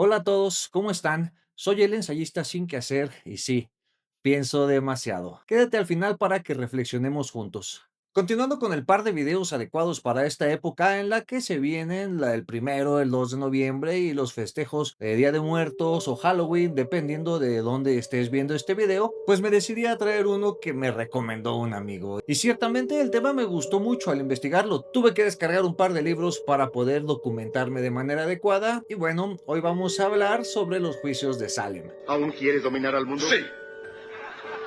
Hola a todos, ¿cómo están? Soy el ensayista sin que hacer y sí, pienso demasiado. Quédate al final para que reflexionemos juntos. Continuando con el par de videos adecuados para esta época en la que se vienen el primero, el 2 de noviembre y los festejos de Día de Muertos o Halloween, dependiendo de dónde estés viendo este video, pues me decidí a traer uno que me recomendó un amigo. Y ciertamente el tema me gustó mucho al investigarlo. Tuve que descargar un par de libros para poder documentarme de manera adecuada y bueno, hoy vamos a hablar sobre los juicios de Salem. ¿Aún quieres dominar al mundo? Sí.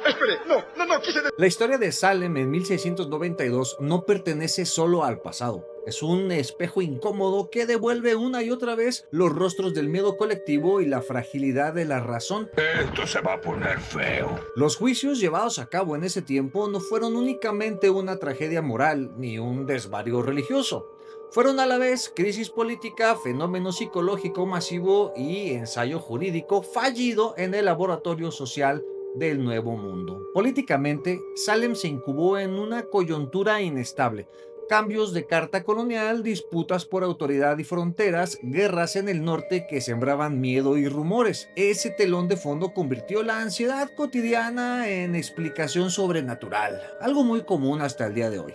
Espere, no, quise... La historia de Salem en 1692 no pertenece solo al pasado. Es un espejo incómodo que devuelve una y otra vez los rostros del miedo colectivo y la fragilidad de la razón. Esto se va a poner feo. Los juicios llevados a cabo en ese tiempo no fueron únicamente una tragedia moral ni un desvarío religioso. Fueron a la vez crisis política, fenómeno psicológico masivo y ensayo jurídico fallido en el laboratorio social del Nuevo Mundo. Políticamente, Salem se incubó en una coyuntura inestable. Cambios de carta colonial, disputas por autoridad y fronteras, guerras en el norte que sembraban miedo y rumores. Ese telón de fondo convirtió la ansiedad cotidiana en explicación sobrenatural, algo muy común hasta el día de hoy.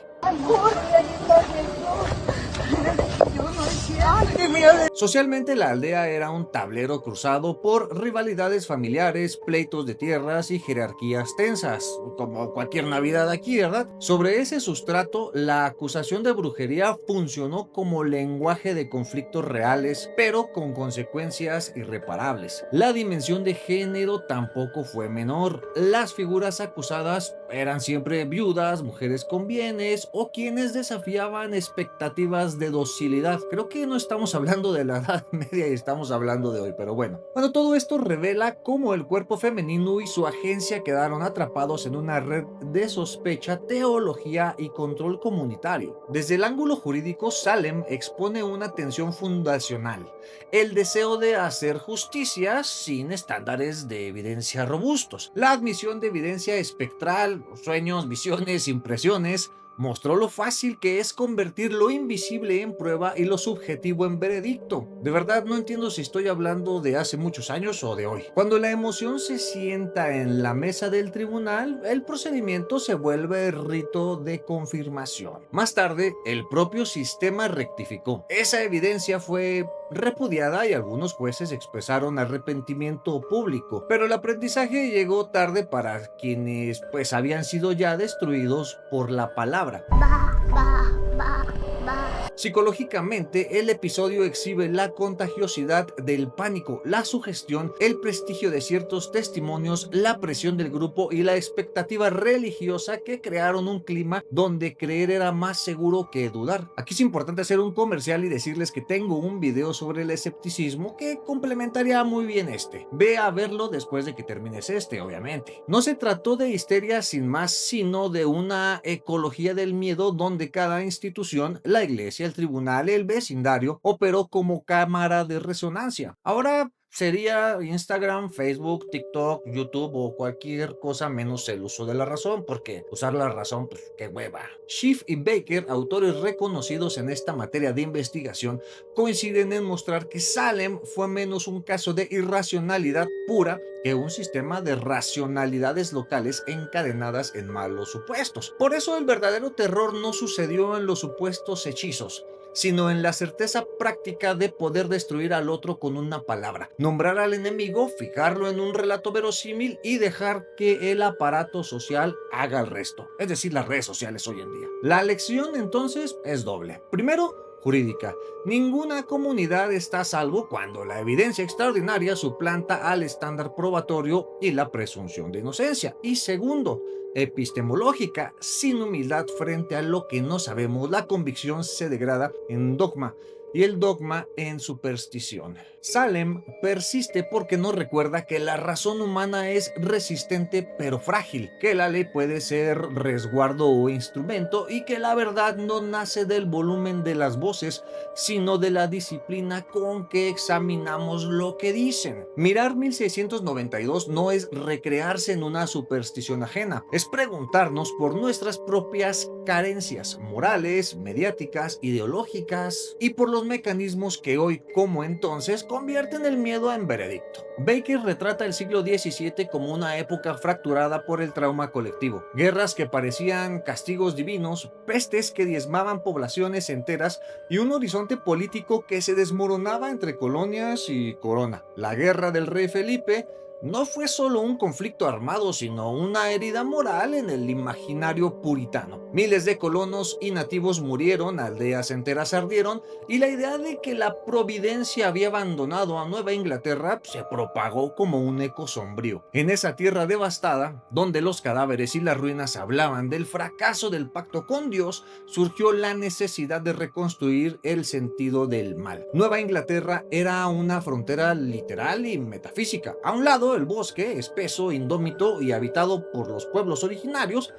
Socialmente la aldea era un tablero cruzado por rivalidades familiares, pleitos de tierras y jerarquías tensas, como cualquier Navidad aquí, ¿verdad? Sobre ese sustrato, la acusación de brujería funcionó como lenguaje de conflictos reales, pero con consecuencias irreparables. La dimensión de género tampoco fue menor. Las figuras acusadas eran siempre viudas, mujeres con bienes o quienes desafiaban expectativas de docilidad. Creo que no estamos hablando de la Edad Media y estamos hablando de hoy, pero bueno. Bueno, todo esto revela cómo el cuerpo femenino y su agencia quedaron atrapados en una red de sospecha, teología y control comunitario. Desde el ángulo jurídico, Salem expone una tensión fundacional: el deseo de hacer justicia sin estándares de evidencia robustos. La admisión de evidencia espectral, sueños, visiones, impresiones, mostró lo fácil que es convertir lo invisible en prueba y lo subjetivo en veredicto. De verdad no entiendo si estoy hablando de hace muchos años o de hoy. Cuando la emoción se sienta en la mesa del tribunal, el procedimiento se vuelve rito de confirmación. Más tarde, el propio sistema rectificó. Esa evidencia fue repudiada y algunos jueces expresaron arrepentimiento público, pero el aprendizaje llegó tarde para quienes pues habían sido ya destruidos por la palabra. Psicológicamente, el episodio exhibe la contagiosidad del pánico, la sugestión, el prestigio de ciertos testimonios, la presión del grupo y la expectativa religiosa que crearon un clima donde creer era más seguro que dudar. Aquí es importante hacer un comercial y decirles que tengo un video sobre el escepticismo que complementaría muy bien este. Ve a verlo después de que termines este, obviamente. No se trató de histeria sin más, sino de una ecología del miedo donde cada institución, la iglesia, el tribunal, el vecindario, operó como cámara de resonancia. Ahora sería Instagram, Facebook, TikTok, YouTube o cualquier cosa menos el uso de la razón, porque usar la razón, pues qué hueva. Schiff y Baker, autores reconocidos en esta materia de investigación, coinciden en mostrar que Salem fue menos un caso de irracionalidad pura que un sistema de racionalidades locales encadenadas en malos supuestos. Por eso el verdadero terror no sucedió en los supuestos hechizos, sino en la certeza práctica de poder destruir al otro con una palabra, nombrar al enemigo, fijarlo en un relato verosímil y dejar que el aparato social haga el resto, es decir, las redes sociales hoy en día. La lección entonces es doble. Primero, jurídica. Ninguna comunidad está a salvo cuando la evidencia extraordinaria suplanta al estándar probatorio y la presunción de inocencia. Y segundo, epistemológica. Sin humildad frente a lo que no sabemos, la convicción se degrada en dogma y el dogma en superstición. Salem persiste porque no recuerda que la razón humana es resistente pero frágil, que la ley puede ser resguardo o instrumento y que la verdad no nace del volumen de las voces, sino de la disciplina con que examinamos lo que dicen. Mirar 1692 no es recrearse en una superstición ajena, es preguntarnos por nuestras propias carencias morales, mediáticas, ideológicas y por los los mecanismos que hoy como entonces convierten el miedo en veredicto. Baker retrata el siglo XVII como una época fracturada por el trauma colectivo, guerras que parecían castigos divinos, pestes que diezmaban poblaciones enteras y un horizonte político que se desmoronaba entre colonias y corona. La guerra del rey Felipe no fue solo un conflicto armado, sino una herida moral en el imaginario puritano. Miles de colonos y nativos murieron, aldeas enteras ardieron, y la idea de que la providencia había abandonado a Nueva Inglaterra se propagó como un eco sombrío. En esa tierra devastada, donde los cadáveres y las ruinas hablaban del fracaso del pacto con Dios, surgió la necesidad de reconstruir el sentido del mal. Nueva Inglaterra era una frontera literal y metafísica. A un lado, el bosque, espeso, indómito y habitado por los pueblos originarios,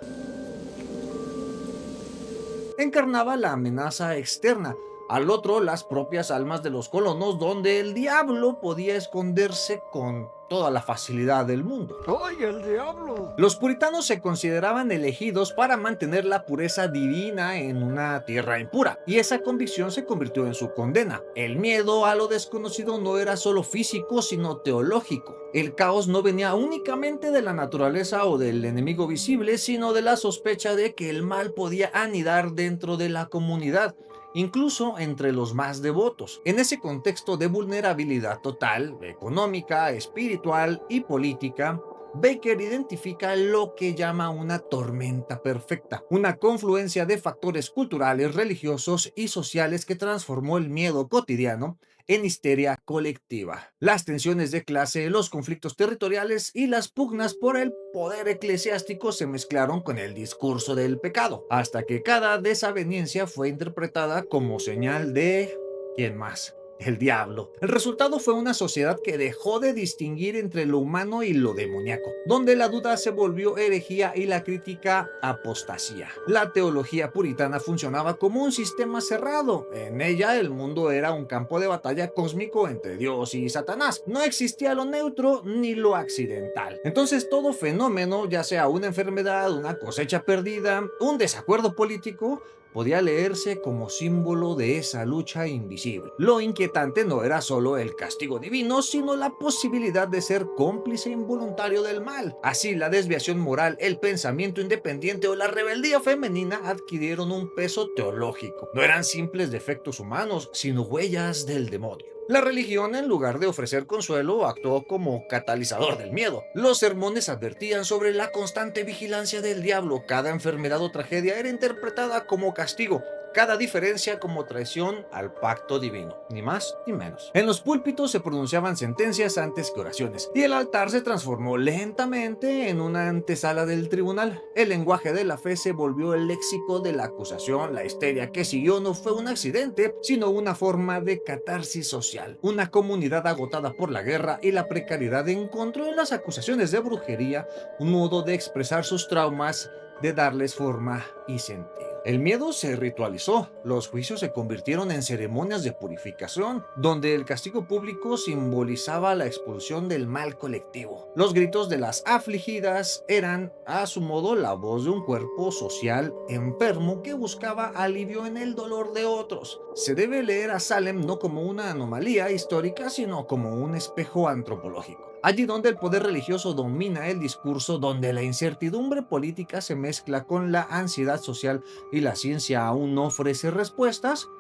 encarnaba la amenaza externa. Al otro, las propias almas de los colonos, donde el diablo podía esconderse con toda la facilidad del mundo. ¡Ay, el diablo! Los puritanos se consideraban elegidos para mantener la pureza divina en una tierra impura, y esa convicción se convirtió en su condena. El miedo a lo desconocido no era solo físico, sino teológico. El caos no venía únicamente de la naturaleza o del enemigo visible, sino de la sospecha de que el mal podía anidar dentro de la comunidad, incluso entre los más devotos. En ese contexto de vulnerabilidad total, económica, espiritual y política, Baker identifica lo que llama una tormenta perfecta, una confluencia de factores culturales, religiosos y sociales que transformó el miedo cotidiano en histeria colectiva. Las tensiones de clase, los conflictos territoriales y las pugnas por el poder eclesiástico se mezclaron con el discurso del pecado, hasta que cada desaveniencia fue interpretada como señal de ¿quién más? El diablo. El resultado fue una sociedad que dejó de distinguir entre lo humano y lo demoníaco, donde la duda se volvió herejía y la crítica apostasía. La teología puritana funcionaba como un sistema cerrado. En ella el mundo era un campo de batalla cósmico entre Dios y Satanás. No existía lo neutro ni lo accidental. Entonces todo fenómeno, ya sea una enfermedad, una cosecha perdida, un desacuerdo político, podía leerse como símbolo de esa lucha invisible. Lo inquietante no era solo el castigo divino, sino la posibilidad de ser cómplice involuntario del mal. Así, la desviación moral, el pensamiento independiente o la rebeldía femenina adquirieron un peso teológico. No eran simples defectos humanos, sino huellas del demonio. La religión, en lugar de ofrecer consuelo, actuó como catalizador del miedo. Los sermones advertían sobre la constante vigilancia del diablo. Cada enfermedad o tragedia era interpretada como castigo, cada diferencia como traición al pacto divino, ni más ni menos. En los púlpitos se pronunciaban sentencias antes que oraciones, y el altar se transformó lentamente en una antesala del tribunal. El lenguaje de la fe se volvió el léxico de la acusación. La histeria que siguió no fue un accidente, sino una forma de catarsis social. Una comunidad agotada por la guerra y la precariedad encontró en las acusaciones de brujería un modo de expresar sus traumas, de darles forma y sentido. El miedo se ritualizó, los juicios se convirtieron en ceremonias de purificación, donde el castigo público simbolizaba la expulsión del mal colectivo. Los gritos de las afligidas eran, a su modo, la voz de un cuerpo social enfermo que buscaba alivio en el dolor de otros. Se debe leer a Salem no como una anomalía histórica, sino como un espejo antropológico. Allí donde el poder religioso domina el discurso, donde la incertidumbre política se mezcla con la ansiedad social y la ciencia aún no ofrece respuestas,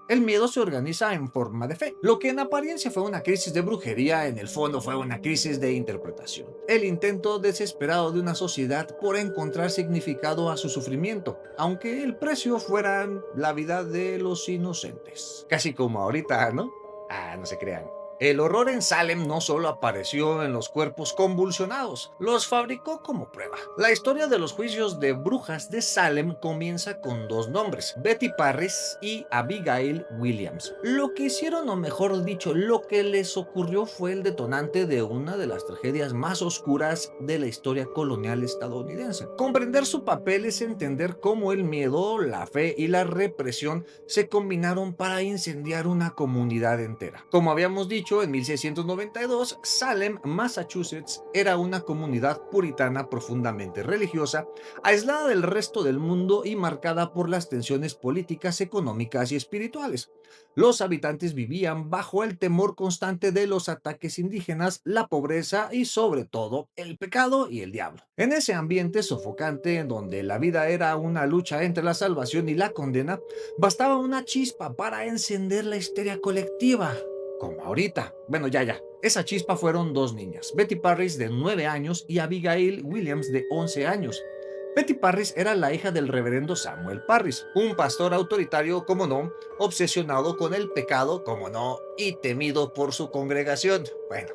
el miedo se organiza en forma de fe. Lo que en apariencia fue una crisis de brujería, en el fondo fue una crisis de interpretación. El intento desesperado de una sociedad por encontrar significado a su sufrimiento, aunque el precio fuera la vida de los inocentes. Casi como ahorita, ¿no? No se crean. El horror en Salem no solo apareció en los cuerpos convulsionados, los fabricó como prueba. La historia de los juicios de brujas de Salem comienza con dos nombres, Betty Parris y Abigail Williams. Lo que hicieron, o mejor dicho, lo que les ocurrió, fue el detonante de una de las tragedias más oscuras de la historia colonial estadounidense. Comprender su papel es entender cómo el miedo, la fe y la represión se combinaron para incendiar una comunidad entera. Como habíamos dicho, dicho, en 1692, Salem, Massachusetts, era una comunidad puritana profundamente religiosa, aislada del resto del mundo y marcada por las tensiones políticas, económicas y espirituales. Los habitantes vivían bajo el temor constante de los ataques indígenas, la pobreza y, sobre todo, el pecado y el diablo. En ese ambiente sofocante, en donde la vida era una lucha entre la salvación y la condena, bastaba una chispa para encender la histeria colectiva. Como ahorita. Bueno, ya. Esa chispa fueron dos niñas, Betty Parris de 9 años y Abigail Williams de 11 años. Betty Parris era la hija del reverendo Samuel Parris, un pastor autoritario, como no, obsesionado con el pecado, como no, y temido por su congregación. Bueno,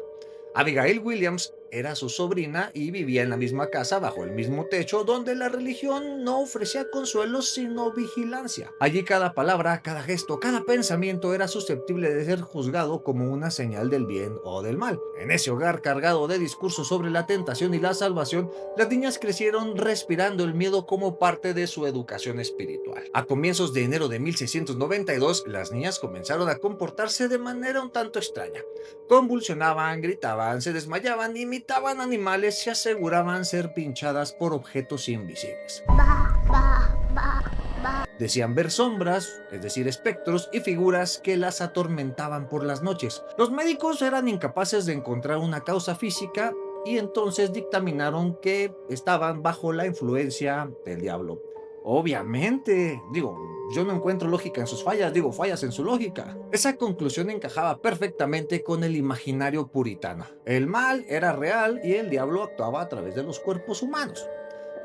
Abigail Williams era su sobrina y vivía en la misma casa bajo el mismo techo donde la religión no ofrecía consuelo sino vigilancia. Allí cada palabra, cada gesto, cada pensamiento era susceptible de ser juzgado como una señal del bien o del mal. En ese hogar cargado de discursos sobre la tentación y la salvación, las niñas crecieron respirando el miedo como parte de su educación espiritual. A comienzos de enero de 1692, las niñas comenzaron a comportarse de manera un tanto extraña. Convulsionaban, gritaban, se desmayaban, imitaban animales y aseguraban ser pinchadas por objetos invisibles. Decían ver sombras, es decir, espectros y figuras que las atormentaban por las noches. Los médicos eran incapaces de encontrar una causa física y entonces dictaminaron que estaban bajo la influencia del diablo. Obviamente, yo no encuentro lógica en sus fallas, fallas en su lógica. Esa conclusión encajaba perfectamente con el imaginario puritano. El mal era real y el diablo actuaba a través de los cuerpos humanos.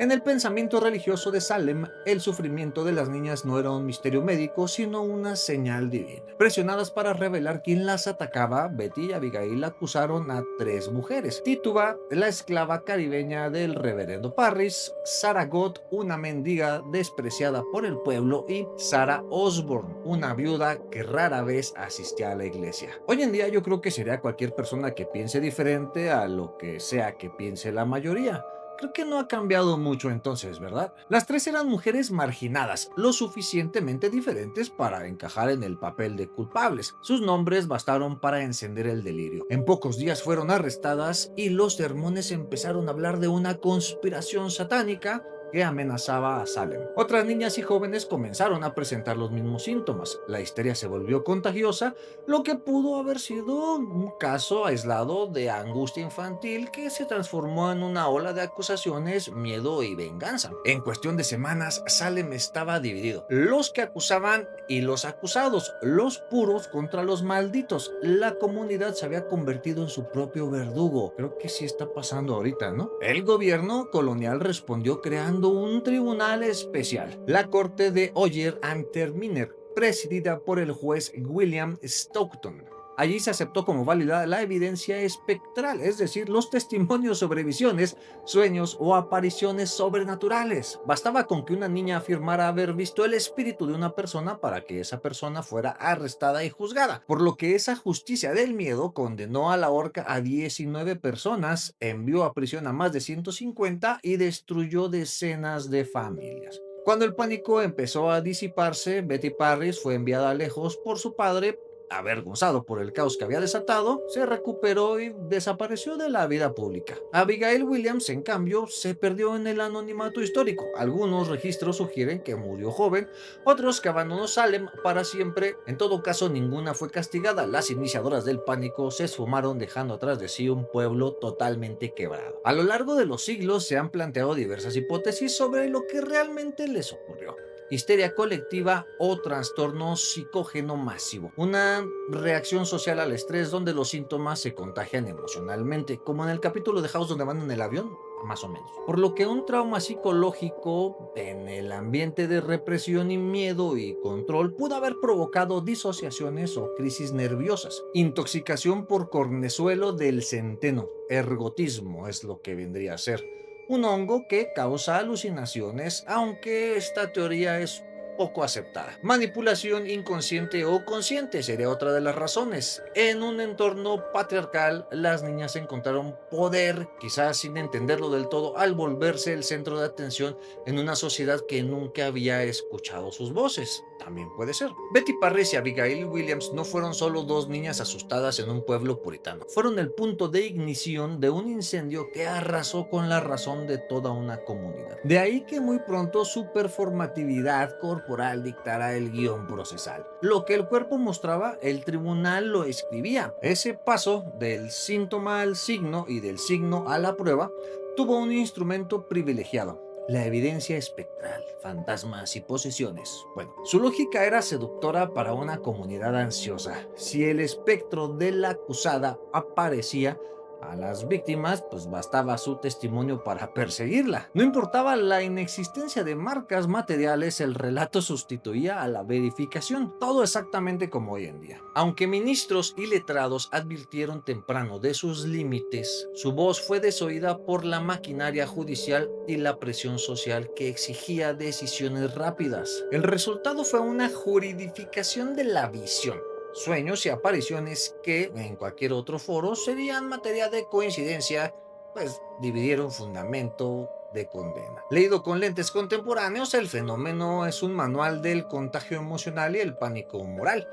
En el pensamiento religioso de Salem, el sufrimiento de las niñas no era un misterio médico, sino una señal divina. Presionadas para revelar quién las atacaba, Betty y Abigail acusaron a 3 mujeres: Tituba, la esclava caribeña del reverendo Parris; Sarah Gott, una mendiga despreciada por el pueblo; y Sarah Osborne, una viuda que rara vez asistía a la iglesia. Hoy en día yo creo que sería cualquier persona que piense diferente a lo que sea que piense la mayoría. Creo que no ha cambiado mucho entonces, ¿verdad? Las 3 eran mujeres marginadas, lo suficientemente diferentes para encajar en el papel de culpables. Sus nombres bastaron para encender el delirio. En pocos días fueron arrestadas y los sermones empezaron a hablar de una conspiración satánica que amenazaba a Salem. Otras niñas y jóvenes comenzaron a presentar los mismos síntomas. La histeria se volvió contagiosa, lo que pudo haber sido un caso aislado de angustia infantil que se transformó en una ola de acusaciones, miedo y venganza. En cuestión de semanas, Salem estaba dividido. Los que acusaban y los acusados, los puros contra los malditos. La comunidad se había convertido en su propio verdugo. Creo que sí está pasando ahorita, ¿no? El gobierno colonial respondió creando un tribunal especial, la Corte de Oyer and Terminer, presidida por el juez William Stockton. Allí se aceptó como válida la evidencia espectral, es decir, los testimonios sobre visiones, sueños o apariciones sobrenaturales. Bastaba con que una niña afirmara haber visto el espíritu de una persona para que esa persona fuera arrestada y juzgada, por lo que esa justicia del miedo condenó a la horca a 19 personas, envió a prisión a más de 150 y destruyó decenas de familias. Cuando el pánico empezó a disiparse, Betty Parris fue enviada lejos por su padre. Avergonzado por el caos que había desatado, se recuperó y desapareció de la vida pública. Abigail Williams, en cambio, se perdió en el anonimato histórico. Algunos registros sugieren que murió joven, otros que abandonó Salem para siempre. En todo caso, ninguna fue castigada. Las iniciadoras del pánico se esfumaron, dejando atrás de sí un pueblo totalmente quebrado. A lo largo de los siglos se han planteado diversas hipótesis sobre lo que realmente les ocurrió: histeria colectiva o trastorno psicógeno masivo, una reacción social al estrés donde los síntomas se contagian emocionalmente, como en el capítulo de House donde van en el avión, más o menos. Por lo que un trauma psicológico en el ambiente de represión y miedo y control pudo haber provocado disociaciones o crisis nerviosas. Intoxicación por cornezuelo del centeno, ergotismo es lo que vendría a ser. Un hongo que causa alucinaciones, aunque esta teoría es poco aceptada. Manipulación inconsciente o consciente sería otra de las razones. En un entorno patriarcal, las niñas encontraron poder, quizás sin entenderlo del todo, al volverse el centro de atención en una sociedad que nunca había escuchado sus voces. También puede ser. Betty Parris y Abigail Williams no fueron solo dos niñas asustadas en un pueblo puritano. Fueron el punto de ignición de un incendio que arrasó con la razón de toda una comunidad. De ahí que muy pronto su performatividad corporal dictara el guión procesal. Lo que el cuerpo mostraba, el tribunal lo escribía. Ese paso del síntoma al signo y del signo a la prueba tuvo un instrumento privilegiado: la evidencia espectral, fantasmas y posesiones. Bueno, su lógica era seductora para una comunidad ansiosa. Si el espectro de la acusada aparecía a las víctimas, pues bastaba su testimonio para perseguirla. No importaba la inexistencia de marcas materiales, el relato sustituía a la verificación. Todo exactamente como hoy en día. Aunque ministros y letrados advirtieron temprano de sus límites, su voz fue desoída por la maquinaria judicial y la presión social que exigía decisiones rápidas. El resultado fue una juridificación de la visión. Sueños y apariciones que, en cualquier otro foro, serían materia de coincidencia, pues dividieron fundamento de condena. Leído con lentes contemporáneos, el fenómeno es un manual del contagio emocional y el pánico moral.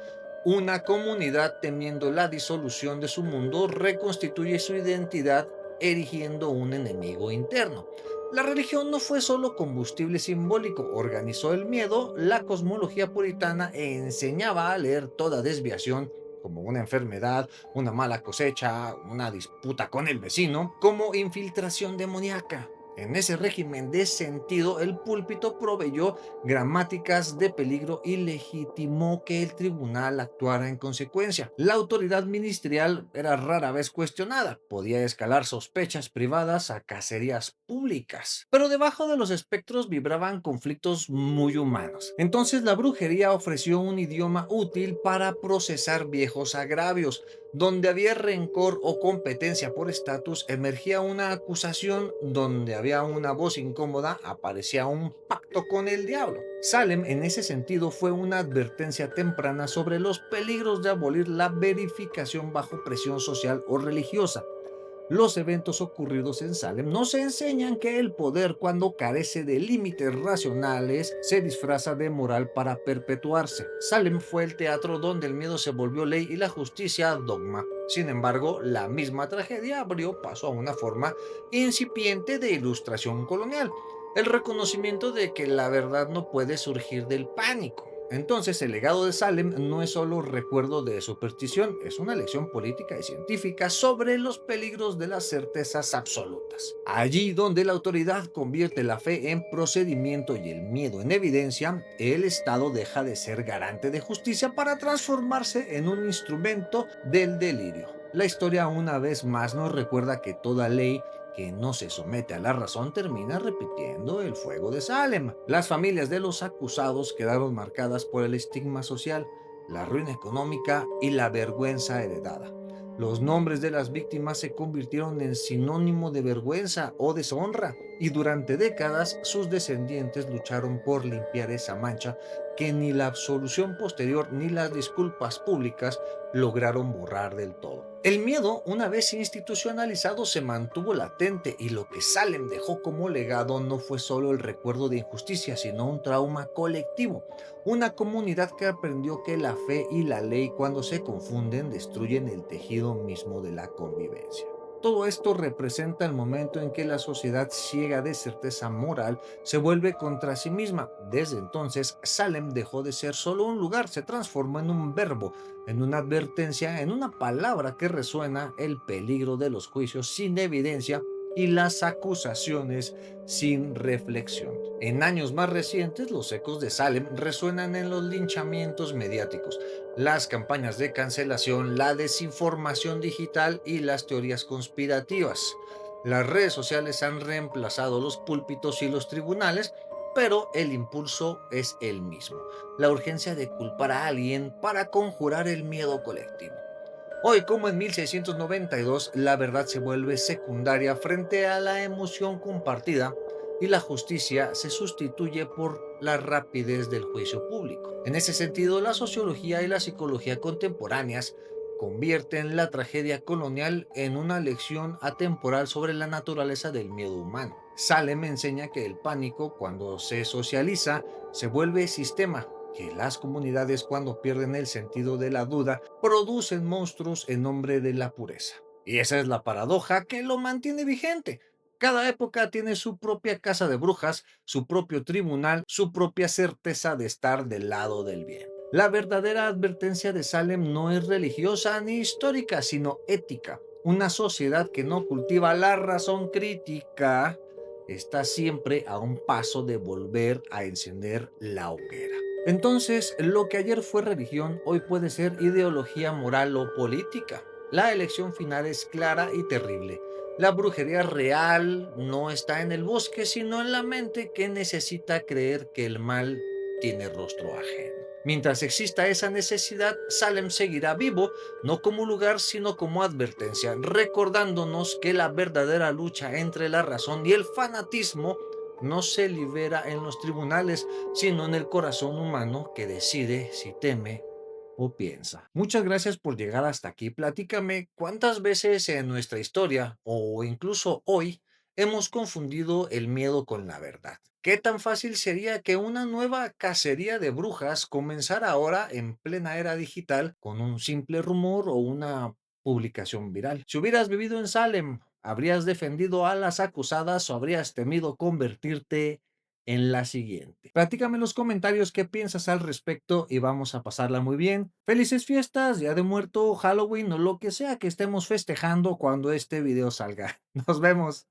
Una comunidad, temiendo la disolución de su mundo, reconstituye su identidad erigiendo un enemigo interno. La religión no fue solo combustible simbólico, organizó el miedo. La cosmología puritana enseñaba a leer toda desviación como una enfermedad, una mala cosecha, una disputa con el vecino, como infiltración demoníaca. En ese régimen de sentido, el púlpito proveyó gramáticas de peligro y legitimó que el tribunal actuara en consecuencia. La autoridad ministerial era rara vez cuestionada, podía escalar sospechas privadas a cacerías públicas. Pero debajo de los espectros vibraban conflictos muy humanos. Entonces la brujería ofreció un idioma útil para procesar viejos agravios. Donde había rencor o competencia por estatus, emergía una acusación. Donde había una voz incómoda, aparecía un pacto con el diablo. Salem, en ese sentido, fue una advertencia temprana sobre los peligros de abolir la verificación bajo presión social o religiosa. Los eventos ocurridos en Salem nos enseñan que el poder, cuando carece de límites racionales, se disfraza de moral para perpetuarse. Salem fue el teatro donde el miedo se volvió ley y la justicia dogma. Sin embargo, la misma tragedia abrió paso a una forma incipiente de ilustración colonial: el reconocimiento de que la verdad no puede surgir del pánico. Entonces, el legado de Salem no es solo recuerdo de superstición, es una lección política y científica sobre los peligros de las certezas absolutas. Allí donde la autoridad convierte la fe en procedimiento y el miedo en evidencia, el Estado deja de ser garante de justicia para transformarse en un instrumento del delirio. La historia una vez más nos recuerda que toda ley que no se somete a la razón termina repitiendo el fuego de Salem. Las familias de los acusados quedaron marcadas por el estigma social, la ruina económica y la vergüenza heredada. Los nombres de las víctimas se convirtieron en sinónimo de vergüenza o deshonra, y durante décadas sus descendientes lucharon por limpiar esa mancha que ni la absolución posterior ni las disculpas públicas lograron borrar del todo. El miedo, una vez institucionalizado, se mantuvo latente, y lo que Salem dejó como legado no fue solo el recuerdo de injusticia, sino un trauma colectivo. Una comunidad que aprendió que la fe y la ley, cuando se confunden, destruyen el tejido mismo de la convivencia. Todo esto representa el momento en que la sociedad, ciega de certeza moral, se vuelve contra sí misma. Desde entonces, Salem dejó de ser solo un lugar, se transformó en un verbo, en una advertencia, en una palabra que resuena: el peligro de los juicios sin evidencia y las acusaciones sin reflexión. En años más recientes, los ecos de Salem resuenan en los linchamientos mediáticos, las campañas de cancelación, la desinformación digital y las teorías conspirativas. Las redes sociales han reemplazado los púlpitos y los tribunales, pero el impulso es el mismo: la urgencia de culpar a alguien para conjurar el miedo colectivo. Hoy, como en 1692, la verdad se vuelve secundaria frente a la emoción compartida. y la justicia se sustituye por la rapidez del juicio público. En ese sentido, la sociología y la psicología contemporáneas convierten la tragedia colonial en una lección atemporal sobre la naturaleza del miedo humano. Salem enseña que el pánico, cuando se socializa, se vuelve sistema, que las comunidades, cuando pierden el sentido de la duda, producen monstruos en nombre de la pureza. Y esa es la paradoja que lo mantiene vigente. Cada época tiene su propia casa de brujas, su propio tribunal, su propia certeza de estar del lado del bien. La verdadera advertencia de Salem no es religiosa ni histórica, sino ética. Una sociedad que no cultiva la razón crítica está siempre a un paso de volver a encender la hoguera. Entonces, lo que ayer fue religión, hoy puede ser ideología moral o política. La elección final es clara y terrible. La brujería real no está en el bosque, sino en la mente que necesita creer que el mal tiene rostro ajeno. Mientras exista esa necesidad, Salem seguirá vivo, no como lugar, sino como advertencia, recordándonos que la verdadera lucha entre la razón y el fanatismo no se libera en los tribunales, sino en el corazón humano que decide si teme o piensa. Muchas gracias por llegar hasta aquí. Platícame cuántas veces en nuestra historia o incluso hoy hemos confundido el miedo con la verdad. ¿Qué tan fácil sería que una nueva cacería de brujas comenzara ahora en plena era digital con un simple rumor o una publicación viral? Si hubieras vivido en Salem, ¿habrías defendido a las acusadas o habrías temido convertirte en la siguiente? Platícame en los comentarios qué piensas al respecto y vamos a pasarla muy bien. Felices fiestas, Día de Muerto, Halloween o lo que sea que estemos festejando cuando este video salga. Nos vemos.